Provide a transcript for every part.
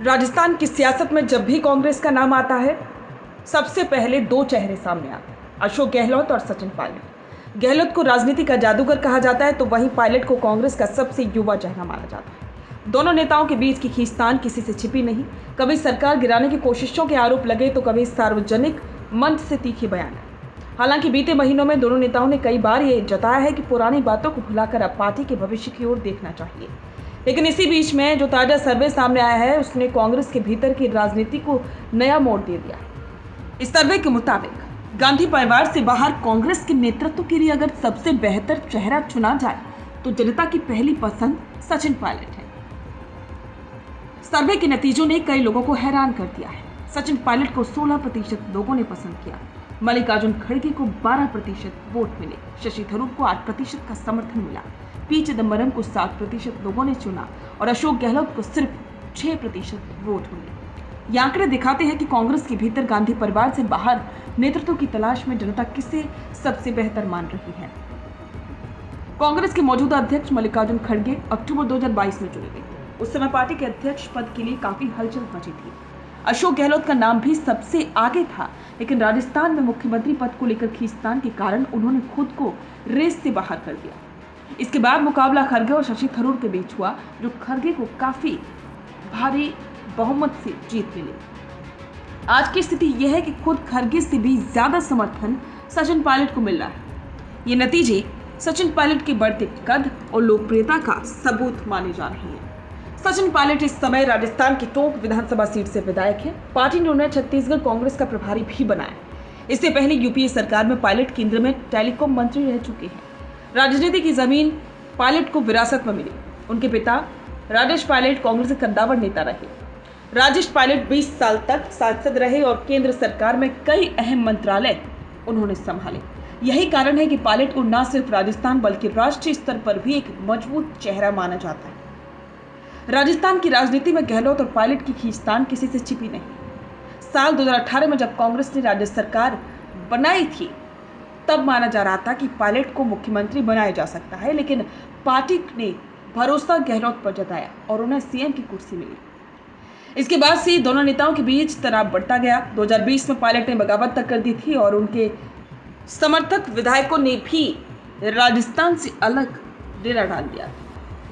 राजस्थान की सियासत में जब भी कांग्रेस का नाम आता है, सबसे पहले दो चेहरे सामने आते हैं, अशोक गहलोत और सचिन पायलट। गहलोत को राजनीति का जादूगर कहा जाता है, तो वहीं पायलट को कांग्रेस का सबसे युवा चेहरा माना जाता है। दोनों नेताओं के बीच की खींचतान किसी से छिपी नहीं। कभी सरकार गिराने की कोशिशों के आरोप लगे, तो कभी सार्वजनिक मंच से तीखे बयान आए। हालांकि बीते महीनों में दोनों नेताओं ने कई बार ये जताया है कि पुरानी बातों को भुलाकर अब पार्टी के भविष्य की ओर देखना चाहिए। लेकिन इसी बीच में जो ताजा सर्वे सामने आया है, उसने कांग्रेस के भीतर की राजनीति को नया मोड़ दे दिया। इस सर्वे के मुताबिक गांधी परिवार से बाहर कांग्रेस के नेतृत्व के लिए अगर सबसे बेहतर चेहरा चुना जाए, तो जनता की पहली पसंद सचिन पायलट है। सर्वे के नतीजों ने कई लोगों को हैरान कर दिया है। सचिन पायलट को 16% लोगों ने पसंद किया। मल्लिकार्जुन खड़गे को 12% वोट मिले। शशि थरूर को 8% का समर्थन मिला। पी चिदंबरम को 7% लोगों ने चुना और अशोक गहलोत को सिर्फ 6% वोट मिले। ये आंकड़े दिखाते हैं कि कांग्रेस के भीतर गांधी परिवार से बाहर नेतृत्व की तलाश में जनता किसे सबसे बेहतर मान रही है। कांग्रेस के मौजूदा अध्यक्ष मल्लिकार्जुन खड़गे अक्टूबर 2022 में चुने गए। उस समय पार्टी के अध्यक्ष पद के लिए काफी हलचल मची थी। अशोक गहलोत का नाम भी सबसे आगे था, लेकिन राजस्थान में मुख्यमंत्री पद को लेकर खींचतान के कारण उन्होंने खुद को रेस से बाहर कर दिया। इसके बाद मुकाबला खड़गे और शशि थरूर के बीच हुआ, जो खड़गे को काफी भारी बहुमत से जीत मिली। आज की स्थिति यह है कि खुद खड़गे से भी ज्यादा समर्थन सचिन पायलट को मिल रहा है। ये नतीजे सचिन पायलट के बढ़ते कद और लोकप्रियता का सबूत माने जा रहे हैं। सचिन पायलट इस समय राजस्थान की टोंक विधानसभा सीट से विधायक है। पार्टी ने उन्हें छत्तीसगढ़ कांग्रेस का प्रभारी भी बनाया। इससे पहले यूपीए सरकार में पायलट केंद्र में टेलीकॉम मंत्री रह चुके हैं। राजनीति की जमीन पायलट को विरासत में मिली। उनके पिता राजेश पायलट कांग्रेस के कद्दावर नेता रहे। राजेश पायलट 20 साल तक सांसद रहे और केंद्र सरकार में कई अहम मंत्रालय उन्होंने संभाले। यही कारण है कि पायलट को न सिर्फ राजस्थान बल्कि राष्ट्रीय स्तर पर भी एक मजबूत चेहरा माना जाता है। राजस्थान की राजनीति में गहलोत और पायलट की खींचतान किसी से छिपी नहीं। साल 2018 में जब कांग्रेस ने राज्य सरकार बनाई थी, तब माना जा रहा था कि पायलट को मुख्यमंत्री बनाया जा सकता है, लेकिन पार्टी ने भरोसा गहलोत पर जताया और उन्हें सीएम की कुर्सी मिली। इसके बाद से दोनों नेताओं के बीच तनाव बढ़ता गया। 2020 में पायलट ने बगावत तक कर दी थी और उनके समर्थक विधायकों ने भी राजस्थान से अलग डेरा डाल दिया।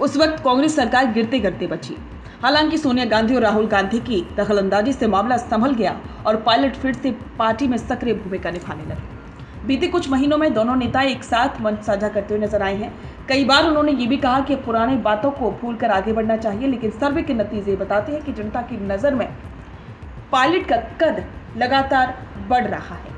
उस वक्त कांग्रेस सरकार गिरते गिरते बची। हालांकि सोनिया गांधी और राहुल गांधी की दखलंदाजी से मामला संभल गया और पायलट फिर से पार्टी में सक्रिय भूमिका निभाने लगे। बीते कुछ महीनों में दोनों नेता एक साथ मंच साझा करते हुए नजर आए हैं। कई बार उन्होंने ये भी कहा कि पुरानी बातों को भूलकर आगे बढ़ना चाहिए, लेकिन सर्वे के नतीजे बताते हैं कि जनता की नजर में पायलट का कद लगातार बढ़ रहा है।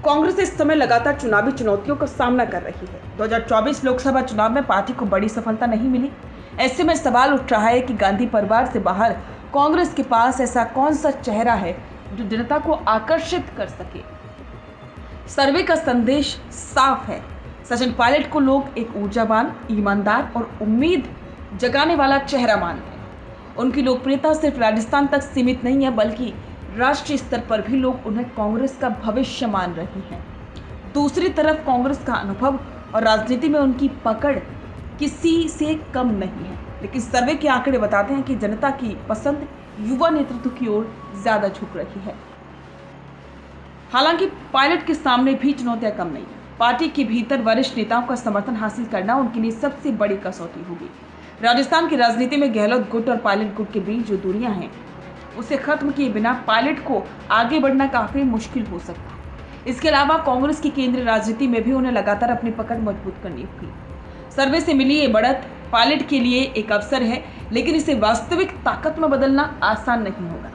कांग्रेस इस समय लगातार चुनावी चुनौतियों का सामना कर रही है। 2024 लोकसभा चुनाव में पार्टी को बड़ी सफलता नहीं मिली। ऐसे में सवाल उठ रहा है कि गांधी परिवार से बाहर कांग्रेस के पास ऐसा कौन सा चेहरा है जो जनता को आकर्षित कर सके। सर्वे का संदेश साफ है। सचिन पायलट को लोग एक ऊर्जावान, ईमानदार और उम्मीद जगाने वाला चेहरा मानते हैं। उनकी लोकप्रियता सिर्फ राजस्थान तक सीमित नहीं है, बल्कि राष्ट्रीय स्तर पर भी लोग उन्हें कांग्रेस का भविष्य मान रहे हैं। दूसरी तरफ कांग्रेस का अनुभव और राजनीति में उनकी पकड़ किसी से कम नहीं है, लेकिन सर्वे के आंकड़े बताते हैं कि जनता की पसंद युवा नेतृत्व की ओर ज्यादा झुक रही है। हालांकि पायलट के सामने भी चुनौतियां कम नहीं है। पार्टी के भीतर वरिष्ठ नेताओं का समर्थन हासिल करना उनके लिए सबसे बड़ी कसौटी होगी। राजस्थान की राजनीति में गहलोत गुट और पायलट गुट के बीच जो दूरियां हैं, उसे खत्म किए बिना पायलट को आगे बढ़ना काफी मुश्किल हो सकता है। इसके अलावा कांग्रेस की केंद्रीय राजनीति में भी उन्हें लगातार अपनी पकड़ मजबूत करनी होगी। सर्वे से मिली ये बढ़त पायलट के लिए एक अवसर है, लेकिन इसे वास्तविक ताकत में बदलना आसान नहीं होगा।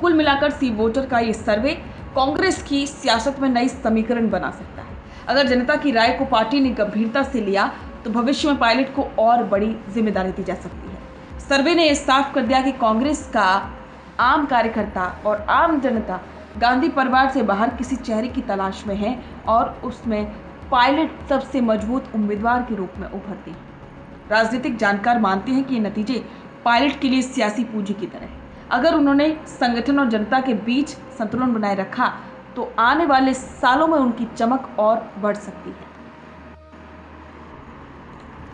कुल मिलाकर सी वोटर का ये सर्वे कांग्रेस की सियासत में नई समीकरण बना सकता है। अगर जनता की राय को पार्टी ने गंभीरता से लिया, तो भविष्य में पायलट को और बड़ी जिम्मेदारी दी जा सकती है। सर्वे ने यह साफ कर दिया कि कांग्रेस का आम कार्यकर्ता और आम जनता गांधी परिवार से बाहर किसी चेहरे की तलाश में है और उसमें पायलट सबसे मजबूत उम्मीदवार के रूप में उभरती है। राजनीतिक जानकार मानते हैं कि ये नतीजे पायलट के लिए सियासी पूंजी की तरह है। अगर उन्होंने संगठन और जनता के बीच संतुलन बनाए रखा, तो आने वाले सालों में उनकी चमक और बढ़ सकती है।